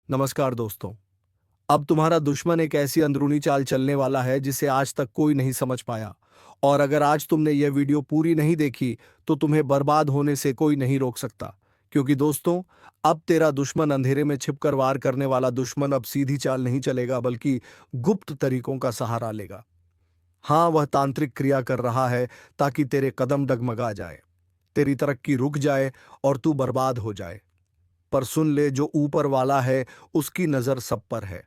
नमस्कार दोस्तों। अब तुम्हारा दुश्मन एक ऐसी अंदरूनी चाल चलने वाला है जिसे आज तक कोई नहीं समझ पाया। और अगर आज तुमने यह वीडियो पूरी नहीं देखी तो तुम्हें बर्बाद होने से कोई नहीं रोक सकता। क्योंकि दोस्तों, अब तेरा दुश्मन अंधेरे में छिपकर वार करने वाला दुश्मन अब सीधी चाल नहीं चलेगा बल्कि गुप्त तरीकों का सहारा लेगा। हाँ, वह तांत्रिक क्रिया कर रहा है ताकि तेरे कदम डगमगा जाए, तेरी तरक्की रुक जाए और तू बर्बाद हो जाए। पर सुन ले, जो ऊपर वाला है उसकी नजर सब पर है।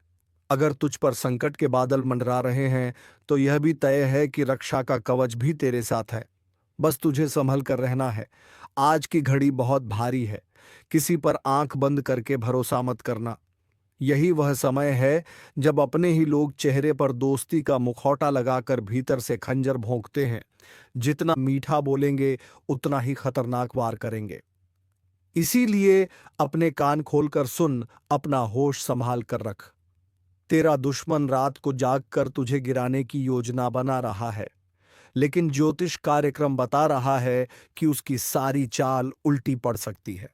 अगर तुझ पर संकट के बादल मंडरा रहे हैं तो यह भी तय है कि रक्षा का कवच भी तेरे साथ है। बस तुझे संभल कर रहना है। आज की घड़ी बहुत भारी है। किसी पर आंख बंद करके भरोसा मत करना। यही वह समय है जब अपने ही लोग चेहरे पर दोस्ती का मुखौटा लगाकर भीतर से खंजर भोंकते हैं। जितना मीठा बोलेंगे उतना ही खतरनाक वार करेंगे। इसीलिए अपने कान खोलकर सुन, अपना होश संभाल कर रख। तेरा दुश्मन रात को जागकर तुझे गिराने की योजना बना रहा है, लेकिन ज्योतिष कार्यक्रम बता रहा है कि उसकी सारी चाल उल्टी पड़ सकती है।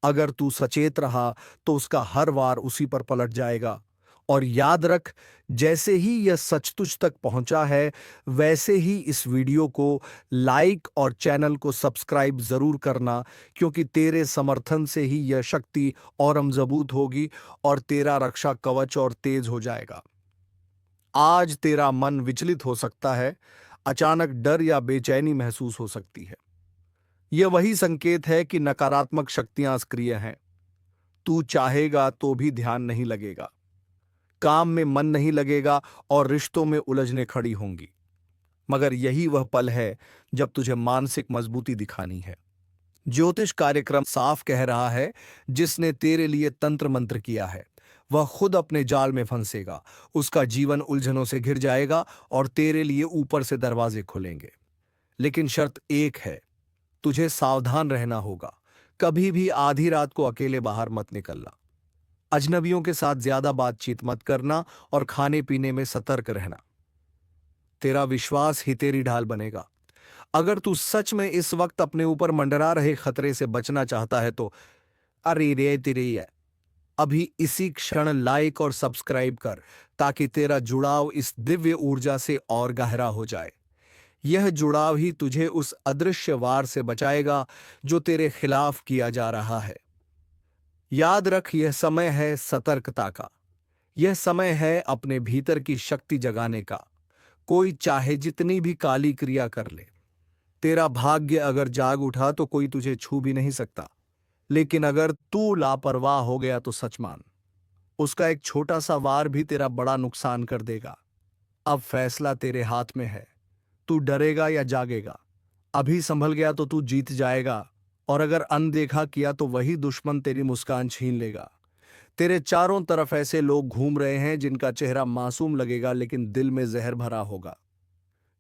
अगर तू सचेत रहा तो उसका हर वार उसी पर पलट जाएगा। और याद रख, जैसे ही यह सच तुझ तक पहुंचा है, वैसे ही इस वीडियो को लाइक और चैनल को सब्सक्राइब जरूर करना। क्योंकि तेरे समर्थन से ही यह शक्ति और मजबूत होगी और तेरा रक्षा कवच और तेज हो जाएगा। आज तेरा मन विचलित हो सकता है, अचानक डर या बेचैनी महसूस हो सकती है। यह वही संकेत है कि नकारात्मक शक्तियां सक्रिय हैं। तू चाहेगा तो भी ध्यान नहीं लगेगा, काम में मन नहीं लगेगा और रिश्तों में उलझने खड़ी होंगी। मगर यही वह पल है जब तुझे मानसिक मजबूती दिखानी है। ज्योतिष कार्यक्रम साफ कह रहा है, जिसने तेरे लिए तंत्र मंत्र किया है वह खुद अपने जाल में फंसेगा। उसका जीवन उलझनों से घिर जाएगा और तेरे लिए ऊपर से दरवाजे खुलेंगे। लेकिन शर्त एक है, तुझे सावधान रहना होगा। कभी भी आधी रात को अकेले बाहर मत निकलना। अजनबियों के साथ ज्यादा बातचीत मत करना और खाने पीने में सतर्क रहना। तेरा विश्वास ही तेरी ढाल बनेगा। अगर तू सच में इस वक्त अपने ऊपर मंडरा रहे खतरे से बचना चाहता है तो अरे रे तेरे है, अभी इसी क्षण लाइक और सब्सक्राइब कर, ताकि तेरा जुड़ाव इस दिव्य ऊर्जा से और गहरा हो जाए। यह जुड़ाव ही तुझे उस अदृश्य वार से बचाएगा जो तेरे खिलाफ किया जा रहा है। याद रख, यह समय है सतर्कता का। यह समय है अपने भीतर की शक्ति जगाने का। कोई चाहे जितनी भी काली क्रिया कर ले, तेरा भाग्य अगर जाग उठा तो कोई तुझे छू भी नहीं सकता। लेकिन अगर तू लापरवाह हो गया तो सच मान, उसका एक छोटा सा वार भी तेरा बड़ा नुकसान कर देगा। अब फैसला तेरे हाथ में है। तू डरेगा या जागेगा? अभी संभल गया तो तू जीत जाएगा, और अगर अनदेखा किया तो वही दुश्मन तेरी मुस्कान छीन लेगा। तेरे चारों तरफ ऐसे लोग घूम रहे हैं जिनका चेहरा मासूम लगेगा लेकिन दिल में जहर भरा होगा।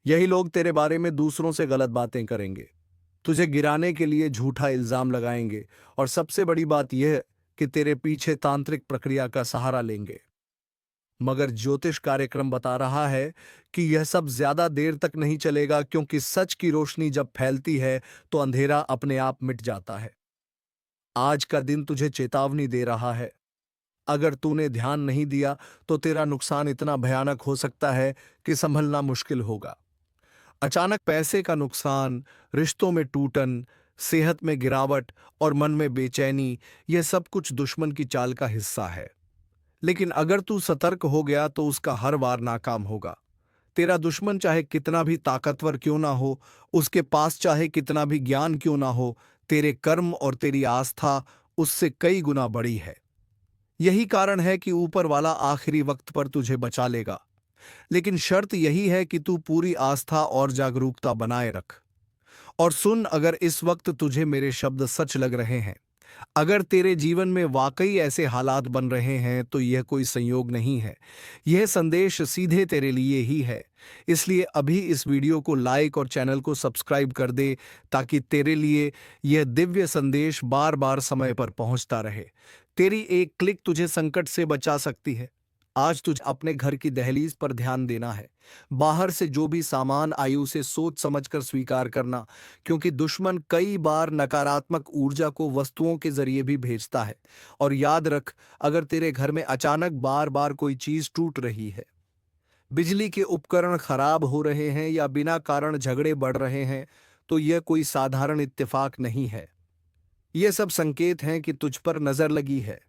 यही लोग तेरे बारे में दूसरों से गलत बातें करेंगे, तुझे गिराने के लिए झूठा इल्जाम लगाएंगे, और सबसे बड़ी बात यह कि तेरे पीछे तांत्रिक प्रक्रिया का सहारा लेंगे। मगर ज्योतिष कार्यक्रम बता रहा है कि यह सब ज्यादा देर तक नहीं चलेगा, क्योंकि सच की रोशनी जब फैलती है तो अंधेरा अपने आप मिट जाता है। आज का दिन तुझे चेतावनी दे रहा है। अगर तूने ध्यान नहीं दिया तो तेरा नुकसान इतना भयानक हो सकता है कि संभलना मुश्किल होगा। अचानक पैसे का नुकसान, रिश्तों में टूटन, सेहत में गिरावट और मन में बेचैनी, यह सब कुछ दुश्मन की चाल का हिस्सा है। लेकिन अगर तू सतर्क हो गया तो उसका हर वार नाकाम होगा। तेरा दुश्मन चाहे कितना भी ताकतवर क्यों ना हो, उसके पास चाहे कितना भी ज्ञान क्यों ना हो, तेरे कर्म और तेरी आस्था उससे कई गुना बड़ी है। यही कारण है कि ऊपर वाला आखिरी वक्त पर तुझे बचा लेगा। लेकिन शर्त यही है कि तू पूरी आस्था और जागरूकता बनाए रख। और सुन, अगर इस वक्त तुझे मेरे शब्द सच लग रहे हैं, अगर तेरे जीवन में वाकई ऐसे हालात बन रहे हैं, तो यह कोई संयोग नहीं है। यह संदेश सीधे तेरे लिए ही है। इसलिए अभी इस वीडियो को लाइक और चैनल को सब्सक्राइब कर दे, ताकि तेरे लिए यह दिव्य संदेश बार बार समय पर पहुंचता रहे। तेरी एक क्लिक तुझे संकट से बचा सकती है। आज तुझे अपने घर की दहलीज पर ध्यान देना है। बाहर से जो भी सामान आए उसे सोच समझकर स्वीकार करना, क्योंकि दुश्मन कई बार नकारात्मक ऊर्जा को वस्तुओं के जरिए भी भेजता है। और याद रख, अगर तेरे घर में अचानक बार बार कोई चीज टूट रही है, बिजली के उपकरण खराब हो रहे हैं या बिना कारण झगड़े बढ़ रहे हैं, तो यह कोई साधारण इत्तेफाक नहीं है। यह सब संकेत हैं कि तुझ पर नजर लगी है।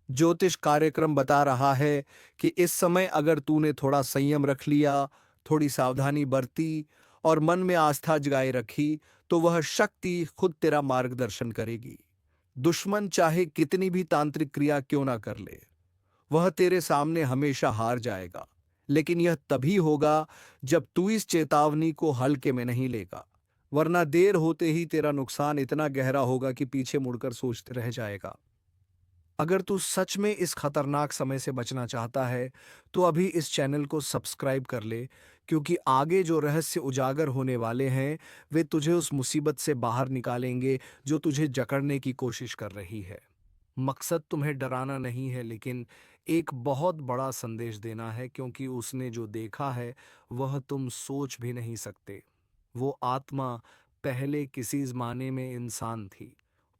ज्योतिष कार्यक्रम बता रहा है कि इस समय अगर तूने थोड़ा संयम रख लिया, थोड़ी सावधानी बरती और मन में आस्था जगाए रखी, तो वह शक्ति खुद तेरा मार्गदर्शन करेगी। दुश्मन चाहे कितनी भी तांत्रिक क्रिया क्यों ना कर ले, वह तेरे सामने हमेशा हार जाएगा। लेकिन यह तभी होगा जब तू इस चेतावनी को हल्के में नहीं लेगा, वरना देर होते ही तेरा नुकसान इतना गहरा होगा कि पीछे मुड़कर सोचते रह जाएगा। अगर तू सच में इस खतरनाक समय से बचना चाहता है, तो अभी इस चैनल को सब्सक्राइब कर ले, क्योंकि आगे जो रहस्य उजागर होने वाले हैं, वे तुझे उस मुसीबत से बाहर निकालेंगे जो तुझे जकड़ने की कोशिश कर रही है। मकसद तुम्हें डराना नहीं है, लेकिन एक बहुत बड़ा संदेश देना है, क्योंकि उसने जो देखा है वह तुम सोच भी नहीं सकते। वो आत्मा पहले किसी ज़माने में इंसान थी।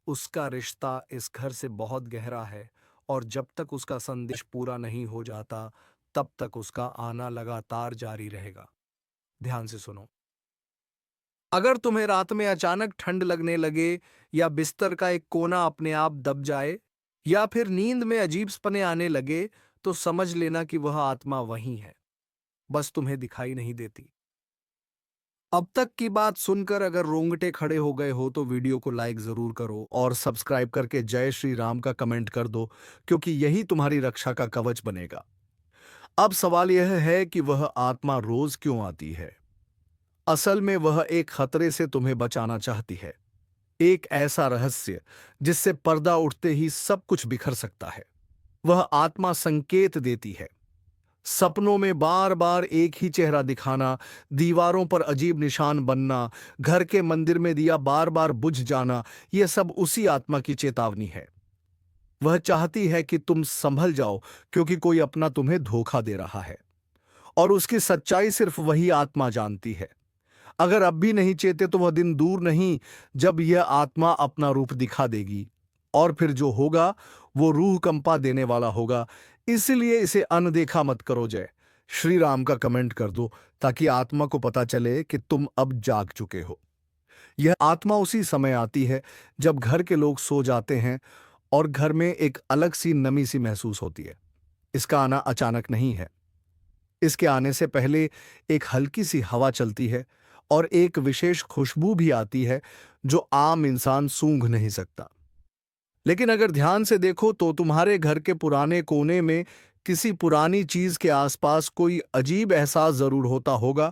उसका रिश्ता इस घर से बहुत गहरा है, और जब तक उसका संदेश पूरा नहीं हो जाता, तब तक उसका आना लगातार जारी रहेगा। ध्यान से सुनो। अगर तुम्हें रात में अचानक ठंड लगने लगे, या बिस्तर का एक कोना अपने आप दब जाए, या फिर नींद में अजीब सपने आने लगे, तो समझ लेना कि वह आत्मा वहीं है, बस तुम्हें दिखाई नहीं देती। अब तक की बात सुनकर अगर रोंगटे खड़े हो गए हो, तो वीडियो को लाइक जरूर करो और सब्सक्राइब करके जय श्री राम का कमेंट कर दो, क्योंकि यही तुम्हारी रक्षा का कवच बनेगा। अब सवाल यह है कि वह आत्मा रोज क्यों आती है। असल में वह एक खतरे से तुम्हें बचाना चाहती है, एक ऐसा रहस्य जिससे पर्दा उठते ही सब कुछ बिखर सकता है। वह आत्मा संकेत देती है, सपनों में बार बार एक ही चेहरा दिखाना, दीवारों पर अजीब निशान बनना, घर के मंदिर में दिया बार बार बुझ जाना, यह सब उसी आत्मा की चेतावनी है। वह चाहती है कि तुम संभल जाओ, क्योंकि कोई अपना तुम्हें धोखा दे रहा है, और उसकी सच्चाई सिर्फ वही आत्मा जानती है। अगर अब भी नहीं चेते, तो वह दिन दूर नहीं जब यह आत्मा अपना रूप दिखा देगी, और फिर जो होगा वो रूह कंपा देने वाला होगा। इसलिए इसे अनदेखा मत करो। जय श्री राम का कमेंट कर दो, ताकि आत्मा को पता चले कि तुम अब जाग चुके हो। यह आत्मा उसी समय आती है जब घर के लोग सो जाते हैं और घर में एक अलग सी नमी सी महसूस होती है। इसका आना अचानक नहीं है। इसके आने से पहले एक हल्की सी हवा चलती है, और एक विशेष खुशबू भी आती है जो आम इंसान सूंघ नहीं सकता। लेकिन अगर ध्यान से देखो, तो तुम्हारे घर के पुराने कोने में किसी पुरानी चीज के आसपास कोई अजीब एहसास जरूर होता होगा।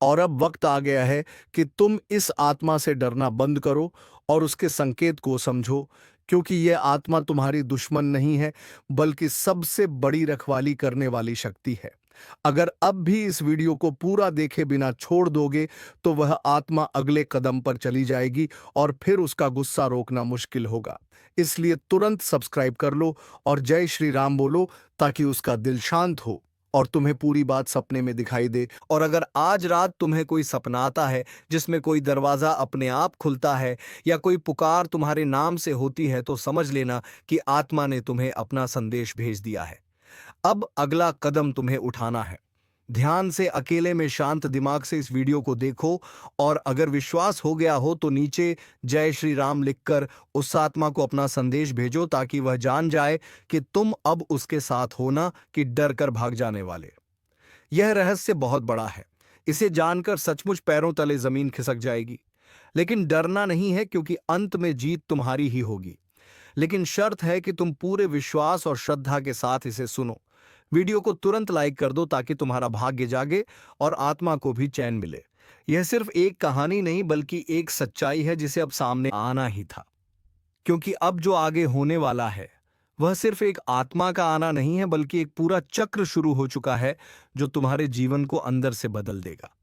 और अब वक्त आ गया है कि तुम इस आत्मा से डरना बंद करो और उसके संकेत को समझो, क्योंकि यह आत्मा तुम्हारी दुश्मन नहीं है, बल्कि सबसे बड़ी रखवाली करने वाली शक्ति है। अगर अब भी इस वीडियो को पूरा देखे बिना छोड़ दोगे, तो वह आत्मा अगले कदम पर चली जाएगी, और फिर उसका गुस्सा रोकना मुश्किल होगा। इसलिए तुरंत सब्सक्राइब कर लो और जय श्री राम बोलो, ताकि उसका दिल शांत हो और तुम्हें पूरी बात सपने में दिखाई दे। और अगर आज रात तुम्हें कोई सपना आता है जिसमें कोई दरवाजा अपने आप खुलता है, या कोई पुकार तुम्हारे नाम से होती है, तो समझ लेना कि आत्मा ने तुम्हें अपना संदेश भेज दिया है। अब अगला कदम तुम्हें उठाना है। ध्यान से, अकेले में, शांत दिमाग से इस वीडियो को देखो, और अगर विश्वास हो गया हो तो नीचे जय श्री राम लिखकर उस आत्मा को अपना संदेश भेजो, ताकि वह जान जाए कि तुम अब उसके साथ हो, ना कि डर कर भाग जाने वाले। यह रहस्य बहुत बड़ा है। इसे जानकर सचमुच पैरों तले जमीन खिसक जाएगी। लेकिन डरना नहीं है, क्योंकि अंत में जीत तुम्हारी ही होगी। लेकिन शर्त है कि तुम पूरे विश्वास और श्रद्धा के साथ इसे सुनो। वीडियो को तुरंत लाइक कर दो, ताकि तुम्हारा भाग्य जागे और आत्मा को भी चैन मिले। यह सिर्फ एक कहानी नहीं, बल्कि एक सच्चाई है जिसे अब सामने आना ही था। क्योंकि अब जो आगे होने वाला है, वह सिर्फ एक आत्मा का आना नहीं है, बल्कि एक पूरा चक्र शुरू हो चुका है जो तुम्हारे जीवन को अंदर से बदल देगा।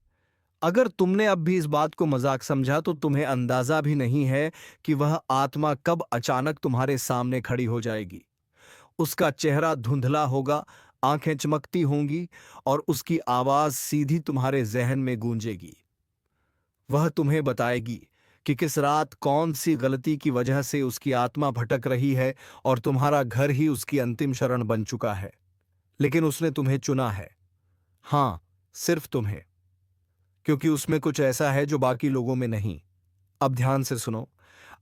अगर तुमने अब भी इस बात को मजाक समझा, तो तुम्हें अंदाजा भी नहीं है कि वह आत्मा कब अचानक तुम्हारे सामने खड़ी हो जाएगी। उसका चेहरा धुंधला होगा, आंखें चमकती होंगी और उसकी आवाज सीधी तुम्हारे जहन में गूंजेगी। वह तुम्हें बताएगी कि किस रात कौन सी गलती की वजह से उसकी आत्मा भटक रही है और तुम्हारा घर ही उसकी अंतिम शरण बन चुका है। लेकिन उसने तुम्हें चुना है। हाँ, सिर्फ तुम्हें, क्योंकि उसमें कुछ ऐसा है जो बाकी लोगों में नहीं। अब ध्यान से सुनो।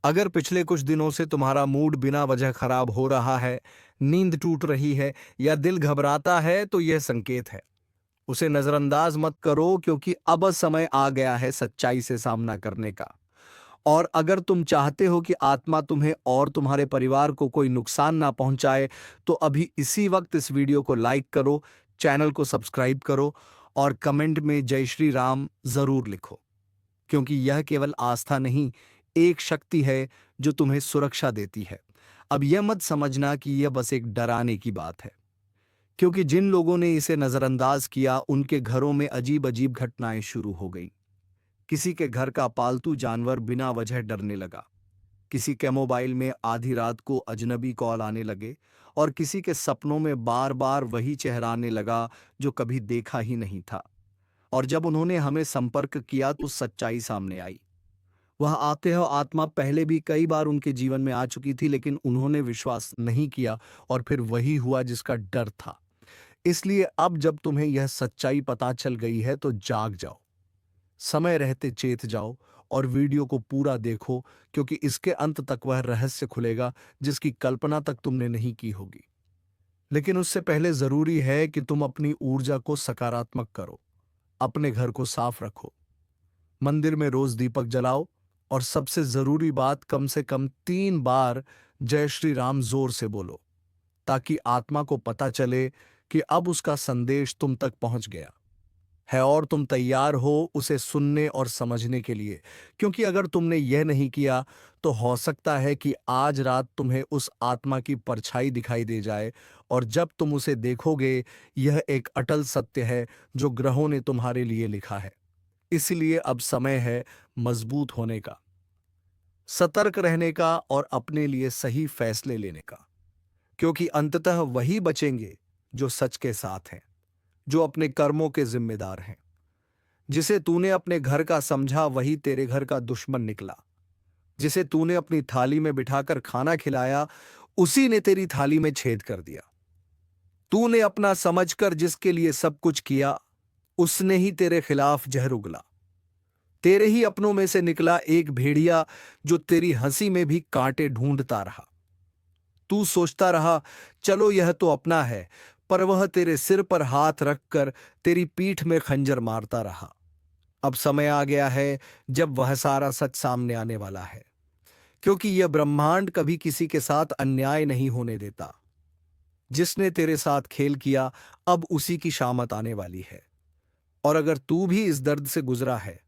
अगर पिछले कुछ दिनों से तुम्हारा मूड बिना वजह खराब हो रहा है, नींद टूट रही है या दिल घबराता है, तो यह संकेत है। उसे नजरअंदाज मत करो, क्योंकि अब समय आ गया है सच्चाई से सामना करने का। और अगर तुम चाहते हो कि आत्मा तुम्हें और तुम्हारे परिवार को कोई नुकसान ना पहुंचाए, तो अभी इसी वक्त इस वीडियो को लाइक करो, चैनल को सब्सक्राइब करो और कमेंट में जय श्री राम जरूर लिखो। क्योंकि यह केवल आस्था नहीं, एक शक्ति है जो तुम्हें सुरक्षा देती है। अब यह मत समझना कि यह बस एक डराने की बात है, क्योंकि जिन लोगों ने इसे नजरअंदाज किया उनके घरों में अजीब अजीब घटनाएं शुरू हो गई। किसी के घर का पालतू जानवर बिना वजह डरने लगा, किसी के मोबाइल में आधी रात को अजनबी कॉल आने लगे और किसी के सपनों में बार बार वही चेहरा आने लगा जो कभी देखा ही नहीं था। और जब उन्होंने हमें संपर्क किया तो सच्चाई सामने आई। वह आते हो आत्मा पहले भी कई बार उनके जीवन में आ चुकी थी, लेकिन उन्होंने विश्वास नहीं किया और फिर वही हुआ जिसका डर था। इसलिए अब जब तुम्हें यह सच्चाई पता चल गई है तो जाग जाओ, समय रहते चेत जाओ और वीडियो को पूरा देखो, क्योंकि इसके अंत तक वह रहस्य खुलेगा जिसकी कल्पना तक तुमने नहीं की होगी। लेकिन उससे पहले जरूरी है कि तुम अपनी ऊर्जा को सकारात्मक करो, अपने घर को साफ रखो, मंदिर में रोज दीपक जलाओ और सबसे जरूरी बात, कम से कम 3 बार जय श्री राम जोर से बोलो, ताकि आत्मा को पता चले कि अब उसका संदेश तुम तक पहुंच गया है और तुम तैयार हो उसे सुनने और समझने के लिए। क्योंकि अगर तुमने यह नहीं किया तो हो सकता है कि आज रात तुम्हें उस आत्मा की परछाई दिखाई दे जाए, और जब तुम उसे देखोगे, यह एक अटल सत्य है जो ग्रहों ने तुम्हारे लिए लिखा है। इसलिए अब समय है मजबूत होने का, सतर्क रहने का और अपने लिए सही फैसले लेने का। क्योंकि अंततः वही बचेंगे जो सच के साथ हैं, जो अपने कर्मों के जिम्मेदार हैं। जिसे तूने अपने घर का समझा वही तेरे घर का दुश्मन निकला। जिसे तूने अपनी थाली में बिठाकर खाना खिलाया, उसी ने तेरी थाली में छेद कर दिया। तूने अपना समझकर जिसके लिए सब कुछ किया, उसने ही तेरे खिलाफ जहर उगला। तेरे ही अपनों में से निकला एक भेड़िया जो तेरी हंसी में भी कांटे ढूंढता रहा। तू सोचता रहा चलो यह तो अपना है, पर वह तेरे सिर पर हाथ रखकर तेरी पीठ में खंजर मारता रहा। अब समय आ गया है जब वह सारा सच सामने आने वाला है, क्योंकि यह ब्रह्मांड कभी किसी के साथ अन्याय नहीं होने देता। जिसने तेरे साथ खेल किया, अब उसी की शामत आने वाली है। और अगर तू भी इस दर्द से गुजरा है,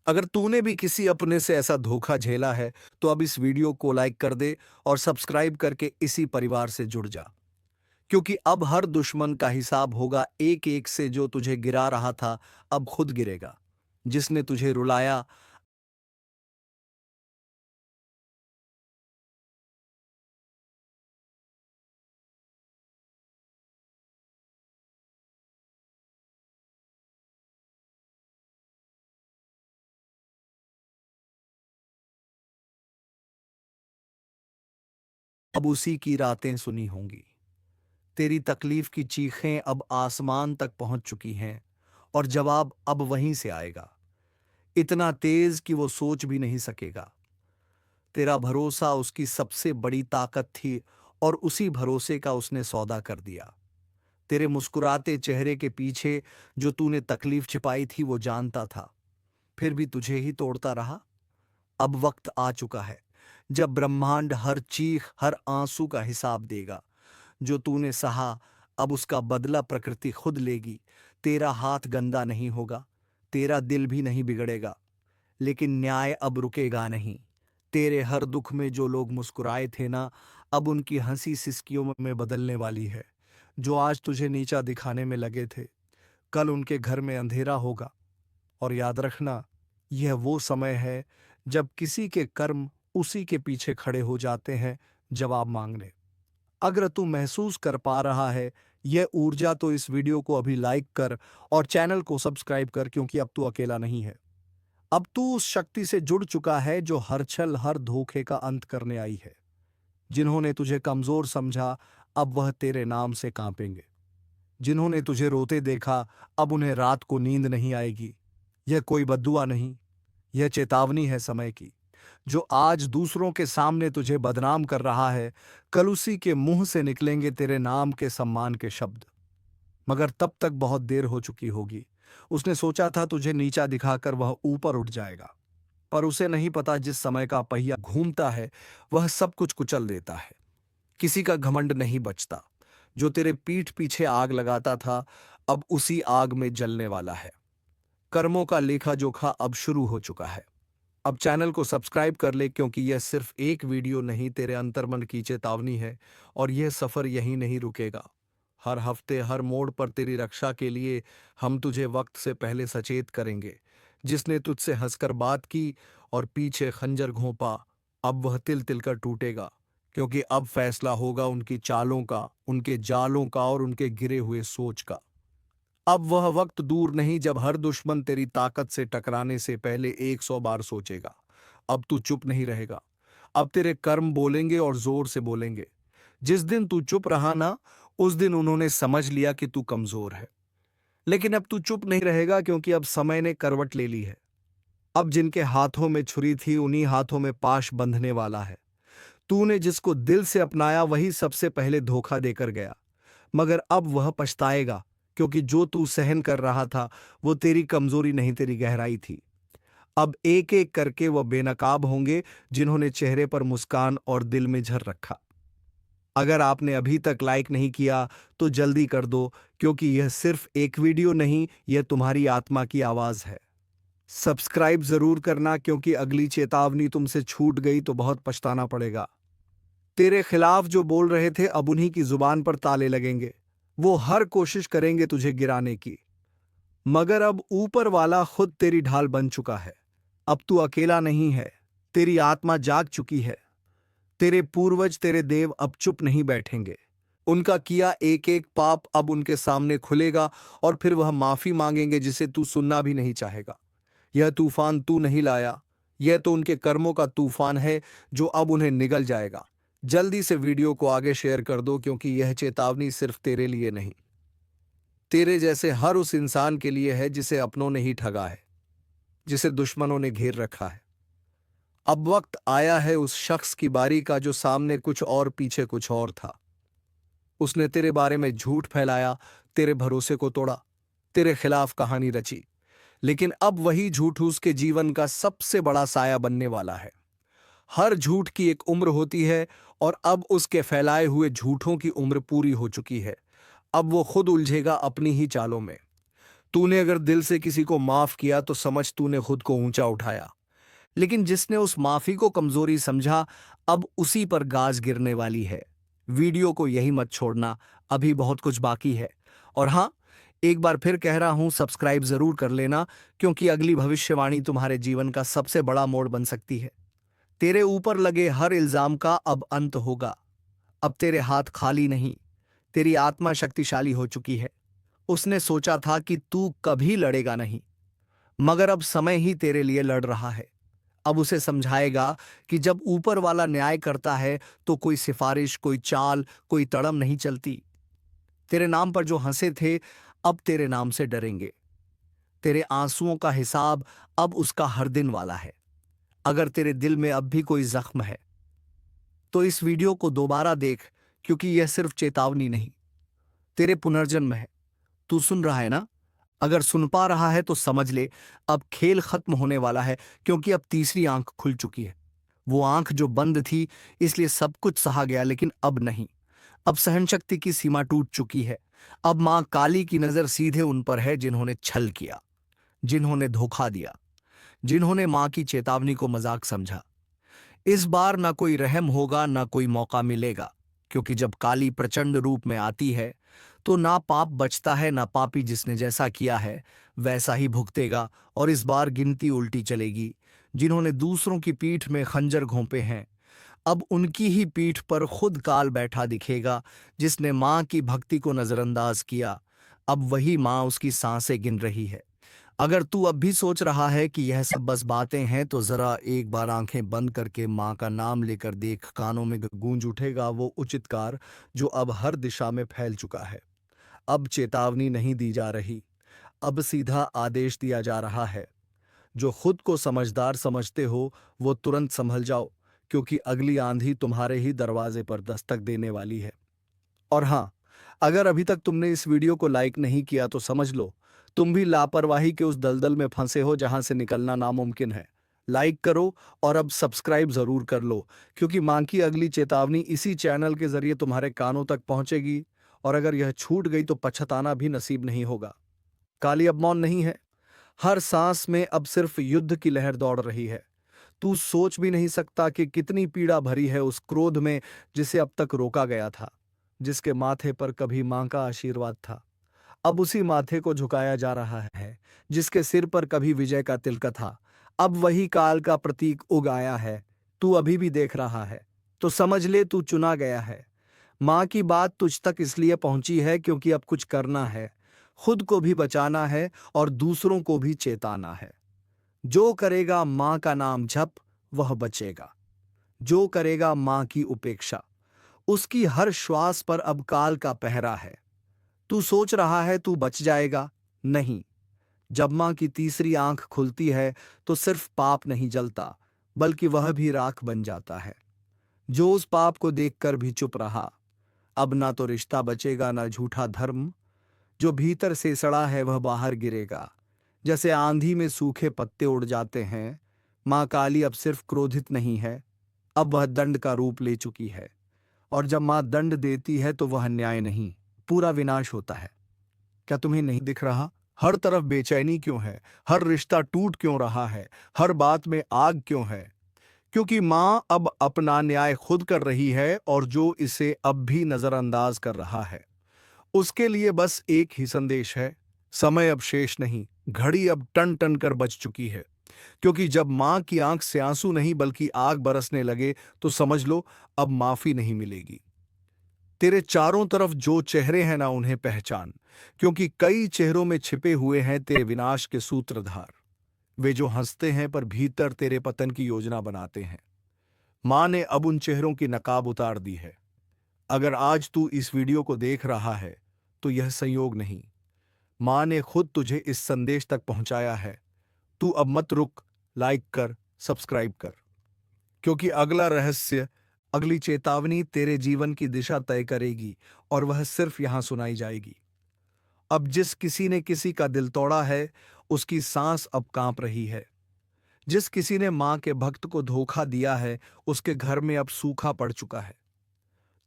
अगर तूने भी किसी अपने से ऐसा धोखा झेला है, तो अब इस वीडियो को लाइक कर दे और सब्सक्राइब करके इसी परिवार से जुड़ जा। क्योंकि अब हर दुश्मन का हिसाब होगा एक एक से। जो तुझे गिरा रहा था अब खुद गिरेगा, जिसने तुझे रुलाया अब उसी की रातें सुनी होंगी। तेरी तकलीफ की चीखें अब आसमान तक पहुंच चुकी हैं और जवाब अब वहीं से आएगा, इतना तेज कि वो सोच भी नहीं सकेगा। तेरा भरोसा उसकी सबसे बड़ी ताकत थी और उसी भरोसे का उसने सौदा कर दिया। तेरे मुस्कुराते चेहरे के पीछे जो तूने तकलीफ छिपाई थी वो जानता था, फिर भी तुझे ही तोड़ता रहा। अब वक्त आ चुका है जब ब्रह्मांड हर चीख, हर आंसू का हिसाब देगा। जो तूने सहा, अब उसका बदला प्रकृति खुद लेगी। तेरा हाथ गंदा नहीं होगा, तेरा दिल भी नहीं बिगड़ेगा, लेकिन न्याय अब रुकेगा नहीं। तेरे हर दुख में जो लोग मुस्कुराए थे ना, अब उनकी हंसी सिसकियों में बदलने वाली है। जो आज तुझे नीचा दिखाने में लगे थे, कल उनके घर में अंधेरा होगा। और याद रखना, यह वो समय है जब किसी के कर्म उसी के पीछे खड़े हो जाते हैं जवाब मांगने। अगर तू महसूस कर पा रहा है यह ऊर्जा तो इस वीडियो को अभी लाइक कर और चैनल को सब्सक्राइब कर, क्योंकि अब तू अकेला नहीं है। अब तू उस शक्ति से जुड़ चुका है जो हर छल हर धोखे का अंत करने आई है। जिन्होंने तुझे कमजोर समझा, अब वह तेरे नाम से कांपेंगे। जिन्होंने तुझे रोते देखा, अब उन्हें रात को नींद नहीं आएगी। यह कोई बद्दुआ नहीं, यह चेतावनी है समय की। जो आज दूसरों के सामने तुझे बदनाम कर रहा है, कल उसी के मुंह से निकलेंगे तेरे नाम के सम्मान के शब्द। मगर तब तक बहुत देर हो चुकी होगी। उसने सोचा था तुझे नीचा दिखाकर वह ऊपर उठ जाएगा, पर उसे नहीं पता जिस समय का पहिया घूमता है वह सब कुछ कुचल देता है। किसी का घमंड नहीं बचता। जो तेरे पीठ पीछे आग लगाता था, अब उसी आग में जलने वाला है। कर्मों का लेखा जोखा अब शुरू हो चुका है। अब चैनल को सब्सक्राइब कर ले, क्योंकि यह सिर्फ एक वीडियो नहीं, तेरे अंतर्मन की चेतावनी है। और यह सफर यहीं नहीं रुकेगा। हर हफ्ते हर मोड़ पर तेरी रक्षा के लिए हम तुझे वक्त से पहले सचेत करेंगे। जिसने तुझसे हंसकर बात की और पीछे खंजर घोंपा, अब वह तिल तिल कर टूटेगा। क्योंकि अब फैसला होगा उनकी चालों का, उनके जालों का और उनके गिरे हुए सोच का। अब वह वक्त दूर नहीं जब हर दुश्मन तेरी ताकत से टकराने से पहले 100 बार सोचेगा। अब तू चुप नहीं रहेगा। अब तेरे कर्म बोलेंगे और जोर से बोलेंगे। जिस दिन तू चुप रहा ना, उस दिन उन्होंने समझ लिया कि तू कमजोर है। लेकिन अब तू चुप नहीं रहेगा, क्योंकि अब समय ने करवट ले ली है। अब जिनके हाथों में छुरी थी, उन्हीं हाथों में पाश बंधने वाला है। तूने जिसको दिल से अपनाया, वही सबसे पहले धोखा देकर गया। मगर अब वह पछताएगा, क्योंकि जो तू सहन कर रहा था वो तेरी कमजोरी नहीं, तेरी गहराई थी। अब एक एक करके वह बेनकाब होंगे जिन्होंने चेहरे पर मुस्कान और दिल में झर रखा। अगर आपने अभी तक लाइक नहीं किया तो जल्दी कर दो, क्योंकि यह सिर्फ एक वीडियो नहीं, यह तुम्हारी आत्मा की आवाज है। सब्सक्राइब जरूर करना, क्योंकि अगली चेतावनी तुमसे छूट गई तो बहुत पछताना पड़ेगा। तेरे खिलाफ जो बोल रहे थे, अब उन्हीं की जुबान पर ताले लगेंगे। वो हर कोशिश करेंगे तुझे गिराने की। मगर अब ऊपर वाला खुद तेरी ढाल बन चुका है। अब तू अकेला नहीं है, तेरी आत्मा जाग चुकी है। तेरे पूर्वज, तेरे देव अब चुप नहीं बैठेंगे। उनका किया एक एक पाप अब उनके सामने खुलेगा, और फिर वह माफी मांगेंगे जिसे तू सुनना भी नहीं चाहेगा। यह तूफान तू नहीं लाया, यह तो उनके कर्मों का तूफान है जो अब उन्हें निगल जाएगा। जल्दी से वीडियो को आगे शेयर कर दो, क्योंकि यह चेतावनी सिर्फ तेरे लिए नहीं, तेरे जैसे हर उस इंसान के लिए है जिसे अपनों ने ही ठगा है, जिसे दुश्मनों ने घेर रखा है। अब वक्त आया है उस शख्स की बारी का जो सामने कुछ और पीछे कुछ और था। उसने तेरे बारे में झूठ फैलाया, तेरे भरोसे को तोड़ा, तेरे खिलाफ कहानी रची। लेकिन अब वही झूठ उसके जीवन का सबसे बड़ा साया बनने वाला है। हर झूठ की एक उम्र होती है, और अब उसके फैलाए हुए झूठों की उम्र पूरी हो चुकी है। अब वो खुद उलझेगा अपनी ही चालों में। तूने अगर दिल से किसी को माफ किया तो समझ तूने खुद को ऊंचा उठाया। लेकिन जिसने उस माफी को कमजोरी समझा, अब उसी पर गाज गिरने वाली है। वीडियो को यही मत छोड़ना, अभी बहुत कुछ बाकी है। और हाँ, एक बार फिर कह रहा हूं, सब्सक्राइब जरूर कर लेना, क्योंकि अगली भविष्यवाणी तुम्हारे जीवन का सबसे बड़ा मोड़ बन सकती है। तेरे ऊपर लगे हर इल्जाम का अब अंत होगा। अब तेरे हाथ खाली नहीं, तेरी आत्मा शक्तिशाली हो चुकी है। उसने सोचा था कि तू कभी लड़ेगा नहीं, मगर अब समय ही तेरे लिए लड़ रहा है। अब उसे समझाएगा कि जब ऊपर वाला न्याय करता है तो कोई सिफारिश, कोई चाल, कोई तड़म नहीं चलती। तेरे नाम पर जो हंसे थे, अब तेरे नाम से डरेंगे। तेरे आंसुओं का हिसाब अब उसका हर दिन वाला है। अगर तेरे दिल में अब भी कोई जख्म है तो इस वीडियो को दोबारा देख, क्योंकि यह सिर्फ चेतावनी नहीं, तेरे पुनर्जन्म है। तू सुन रहा है ना? अगर सुन पा रहा है तो समझ ले, अब खेल खत्म होने वाला है, क्योंकि अब तीसरी आंख खुल चुकी है। वो आंख जो बंद थी, इसलिए सब कुछ सहा गया, लेकिन अब नहीं। अब सहनशक्ति की सीमा टूट चुकी है। अब मां काली की नजर सीधे उन पर है जिन्होंने छल किया, जिन्होंने धोखा दिया, जिन्होंने मां की चेतावनी को मजाक समझा। इस बार ना कोई रहम होगा, ना कोई मौका मिलेगा, क्योंकि जब काली प्रचंड रूप में आती है तो ना पाप बचता है, ना पापी जिसने जैसा किया है वैसा ही भुगतेगा। और इस बार गिनती उल्टी चलेगी। जिन्होंने दूसरों की पीठ में खंजर घोंपे हैं, अब उनकी ही पीठ पर खुद काल बैठा दिखेगा, जिसने माँ की भक्ति को नजरअंदाज किया। अब वही माँ उसकी सांसें गिन रही है। अगर तू अब भी सोच रहा है कि यह सब बस बातें हैं, तो जरा एक बार आंखें बंद करके माँ का नाम लेकर देख। कानों में गूंज उठेगा वो उचितकार जो अब हर दिशा में फैल चुका है। अब चेतावनी नहीं दी जा रही, अब सीधा आदेश दिया जा रहा है। जो खुद को समझदार समझते हो वो तुरंत संभल जाओ, क्योंकि अगली आंधी तुम्हारे ही दरवाजे पर दस्तक देने वाली है। और हाँ, अगर अभी तक तुमने इस वीडियो को लाइक नहीं किया तो समझ लो तुम भी लापरवाही के उस दलदल में फंसे हो जहां से निकलना नामुमकिन है। लाइक करो और अब सब्सक्राइब जरूर कर लो, क्योंकि मां की अगली चेतावनी इसी चैनल के जरिए तुम्हारे कानों तक पहुंचेगी। और अगर यह छूट गई तो पछताना भी नसीब नहीं होगा। काली अब मौन नहीं है। हर सांस में अब सिर्फ युद्ध की लहर दौड़ रही है। तू सोच भी नहीं सकता कि कितनी पीड़ा भरी है उस क्रोध में जिसे अब तक रोका गया था, जिसके माथे पर कभी मां का आशीर्वाद था, अब उसी माथे को झुकाया जा रहा है। जिसके सिर पर कभी विजय का तिलक था, अब वही काल का प्रतीक उग आया है। तू अभी भी देख रहा है तो समझ ले तू चुना गया है। मां की बात तुझ तक इसलिए पहुंची है क्योंकि अब कुछ करना है, खुद को भी बचाना है और दूसरों को भी चेताना है। जो करेगा मां का नाम जप वह बचेगा। जो करेगा मां की उपेक्षा, उसकी हर श्वास पर अब काल का पहरा है। तू सोच रहा है तू बच जाएगा, नहीं। जब मां की तीसरी आंख खुलती है तो सिर्फ पाप नहीं जलता, बल्कि वह भी राख बन जाता है। जो उस पाप को देखकर भी चुप रहा, अब ना तो रिश्ता बचेगा ना झूठा धर्म। जो भीतर से सड़ा है वह बाहर गिरेगा, जैसे आंधी में सूखे पत्ते उड़ जाते हैं। मां काली अब सिर्फ क्रोधित नहीं है, अब वह दंड का रूप ले चुकी है। और जब मां दंड देती है तो वह न्याय नहीं, पूरा विनाश होता है। क्या तुम्हें नहीं दिख रहा? हर तरफ बेचैनी क्यों है? हर रिश्ता टूट क्यों रहा है? हर बात में आग क्यों है? क्योंकि मां अब अपना न्याय खुद कर रही है, और जो इसे अब भी नजरअंदाज कर रहा है उसके लिए बस एक ही संदेश है। समय अब शेष नहीं, घड़ी अब टन टन कर बज चुकी है। क्योंकि जब मां की आंख से आंसू नहीं बल्कि आग बरसने लगे तो समझ लो अब माफी नहीं मिलेगी। तेरे चारों तरफ जो चेहरे हैं ना उन्हें पहचान, क्योंकि कई चेहरों में छिपे हुए हैं तेरे विनाश के सूत्रधार। वे जो हंसते हैं पर भीतर तेरे पतन की योजना बनाते हैं। मां ने अब उन चेहरों की नकाब उतार दी है। अगर आज तू इस वीडियो को देख रहा है तो यह संयोग नहीं, मां ने खुद तुझे इस संदेश तक पहुंचाया है। तू अब मत रुक, लाइक कर, सब्सक्राइब कर, क्योंकि अगला रहस्य, अगली चेतावनी तेरे जीवन की दिशा तय करेगी, और वह सिर्फ यहां सुनाई जाएगी। अब जिस किसी ने किसी का दिल तोड़ा है उसकी सांस अब कांप रही है। जिस किसी ने मां के भक्त को धोखा दिया है उसके घर में अब सूखा पड़ चुका है।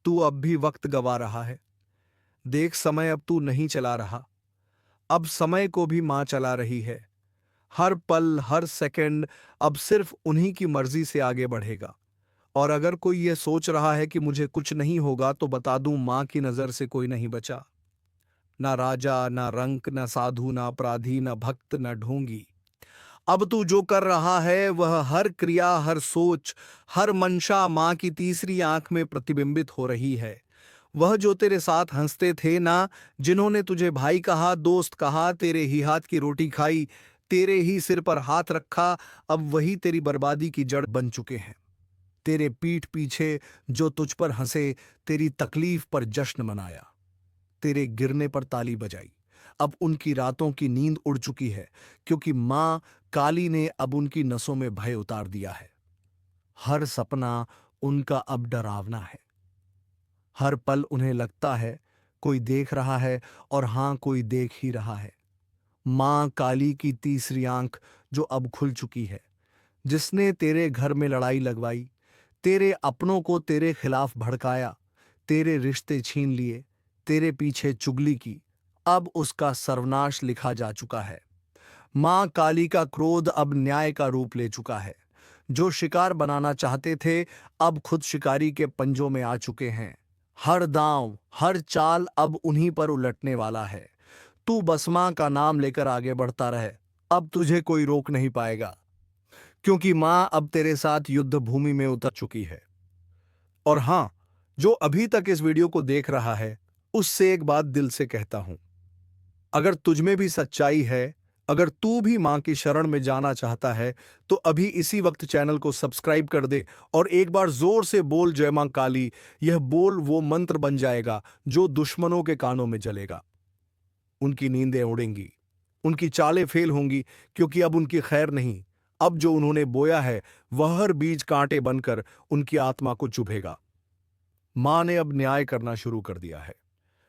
तू अब भी वक्त गवा रहा है। देख, समय अब तू नहीं चला रहा, अब समय को भी मां चला रही है। हर पल हर सेकंड अब सिर्फ उन्हीं की मर्जी से आगे बढ़ेगा। और अगर कोई यह सोच रहा है कि मुझे कुछ नहीं होगा, तो बता दूं, मां की नजर से कोई नहीं बचा। ना राजा, ना रंक, ना साधु, ना अपराधी, ना भक्त, ना ढोंगी। अब तू जो कर रहा है वह हर क्रिया, हर सोच, हर मंशा मां की तीसरी आंख में प्रतिबिंबित हो रही है। वह जो तेरे साथ हंसते थे ना, जिन्होंने तुझे भाई कहा, दोस्त कहा, तेरे ही हाथ की रोटी खाई, तेरे ही सिर पर हाथ रखा, अब वही तेरी बर्बादी की जड़ बन चुके हैं। तेरे पीठ पीछे जो तुझ पर हंसे, तेरी तकलीफ पर जश्न मनाया, तेरे गिरने पर ताली बजाई, अब उनकी रातों की नींद उड़ चुकी है, क्योंकि मां काली ने अब उनकी नसों में भय उतार दिया है। हर सपना उनका अब डरावना है। हर पल उन्हें लगता है कोई देख रहा है, और हां, कोई देख ही रहा है। मां काली की तीसरी आंख जो अब खुल चुकी है, जिसने तेरे घर में लड़ाई लगवाई, तेरे अपनों को तेरे खिलाफ भड़काया, तेरे रिश्ते छीन लिए, तेरे पीछे चुगली की, अब उसका सर्वनाश लिखा जा चुका है। मां काली का क्रोध अब न्याय का रूप ले चुका है। जो शिकार बनाना चाहते थे अब खुद शिकारी के पंजों में आ चुके हैं। हर दांव, हर चाल अब उन्हीं पर उलटने वाला है। तू बस मां का नाम लेकर आगे बढ़ता रहे, अब तुझे कोई रोक नहीं पाएगा, क्योंकि मां अब तेरे साथ युद्ध भूमि में उतर चुकी है। और हाँ, जो अभी तक इस वीडियो को देख रहा है, उससे एक बात दिल से कहता हूं, अगर तुझ में भी सच्चाई है, अगर तू भी मां की शरण में जाना चाहता है, तो अभी इसी वक्त चैनल को सब्सक्राइब कर दे और एक बार जोर से बोल जय मां काली। यह बोल वो मंत्र बन जाएगा जो दुश्मनों के कानों में जलेगा। उनकी नींदें उड़ेंगी, उनकी चालें फेल होंगी, क्योंकि अब उनकी खैर नहीं। अब जो उन्होंने बोया है वह हर बीज कांटे बनकर उनकी आत्मा को चुभेगा। मां ने अब न्याय करना शुरू कर दिया है,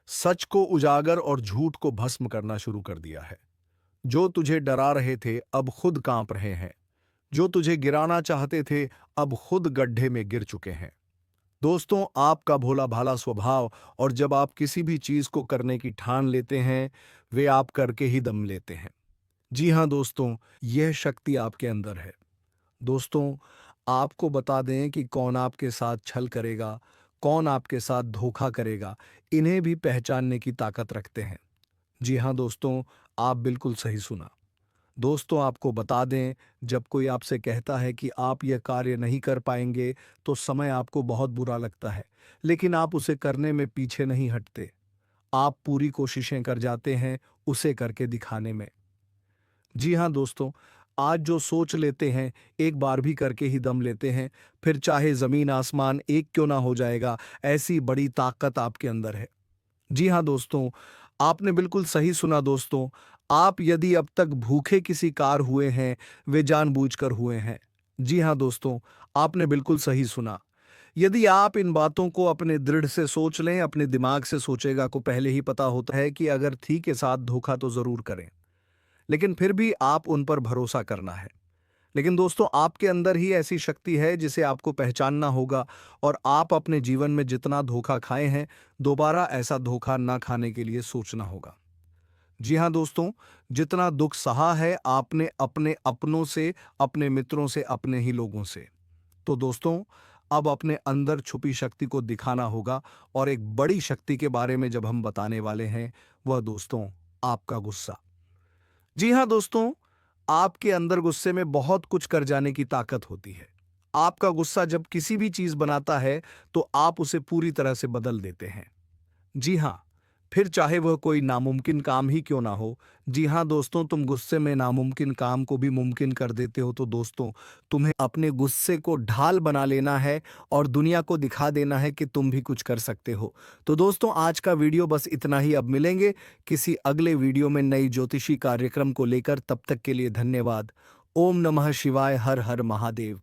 सच को उजागर और झूठ को भस्म करना शुरू कर दिया है। जो तुझे डरा रहे थे अब खुद कांप रहे हैं, जो तुझे गिराना चाहते थे अब खुद गड्ढे में गिर चुके हैं। दोस्तों, आपका भोला भाला स्वभाव और जब आप किसी भी चीज को करने की ठान लेते हैं, वे आप करके ही दम लेते हैं। जी हां दोस्तों, यह शक्ति आपके अंदर है। दोस्तों, आपको बता दें कि कौन आपके साथ छल करेगा, कौन आपके साथ धोखा करेगा, इन्हें भी पहचानने की ताकत रखते हैं। जी हां दोस्तों, आप बिल्कुल सही सुना। दोस्तों, आपको बता दें, जब कोई आपसे कहता है कि आप यह कार्य नहीं कर पाएंगे, तो समय आपको बहुत बुरा लगता है, लेकिन आप उसे करने में पीछे नहीं हटते। आप पूरी कोशिशें कर जाते हैं उसे करके दिखाने में। जी हाँ दोस्तों, आज जो सोच लेते हैं एक बार भी करके ही दम लेते हैं, फिर चाहे जमीन आसमान एक क्यों ना हो जाएगा, ऐसी बड़ी ताकत आपके अंदर है। जी हाँ दोस्तों, आपने बिल्कुल सही सुना दोस्तों। आप यदि अब तक भूखे किसी कार हुए हैं, वे जानबूझकर हुए हैं। जी हाँ दोस्तों, आपने बिल्कुल सही सुना। यदि आप इन बातों को अपने दृढ़ से सोच लें, अपने दिमाग से सोचेगा को पहले ही पता होता है कि अगर थी के साथ धोखा तो जरूर करें, लेकिन फिर भी आप उन पर भरोसा करना है। लेकिन दोस्तों, आपके अंदर ही ऐसी शक्ति है जिसे आपको पहचानना होगा और आप अपने जीवन में जितना धोखा खाए हैं, दोबारा ऐसा धोखा ना खाने के लिए सोचना होगा। जी हाँ दोस्तों, जितना दुख सहा है आपने अपने अपनों से, अपने मित्रों से, अपने ही लोगों से, तो दोस्तों अब अपने अंदर छुपी शक्ति को दिखाना होगा। और एक बड़ी शक्ति के बारे में जब हम बताने वाले हैं, वह दोस्तों आपका गुस्सा। जी हाँ दोस्तों, आपके अंदर गुस्से में बहुत कुछ कर जाने की ताकत होती है। आपका गुस्सा जब किसी भी चीज बनाता है तो आप उसे पूरी तरह से बदल देते हैं। जी हाँ, फिर चाहे वह कोई नामुमकिन काम ही क्यों ना हो। जी हाँ दोस्तों, तुम गुस्से में नामुमकिन काम को भी मुमकिन कर देते हो। तो दोस्तों, तुम्हें अपने गुस्से को ढाल बना लेना है और दुनिया को दिखा देना है कि तुम भी कुछ कर सकते हो। तो दोस्तों, आज का वीडियो बस इतना ही। अब मिलेंगे किसी अगले वीडियो में नई ज्योतिषी कार्यक्रम को लेकर। तब तक के लिए धन्यवाद। ओम नमः शिवाय। हर हर महादेव।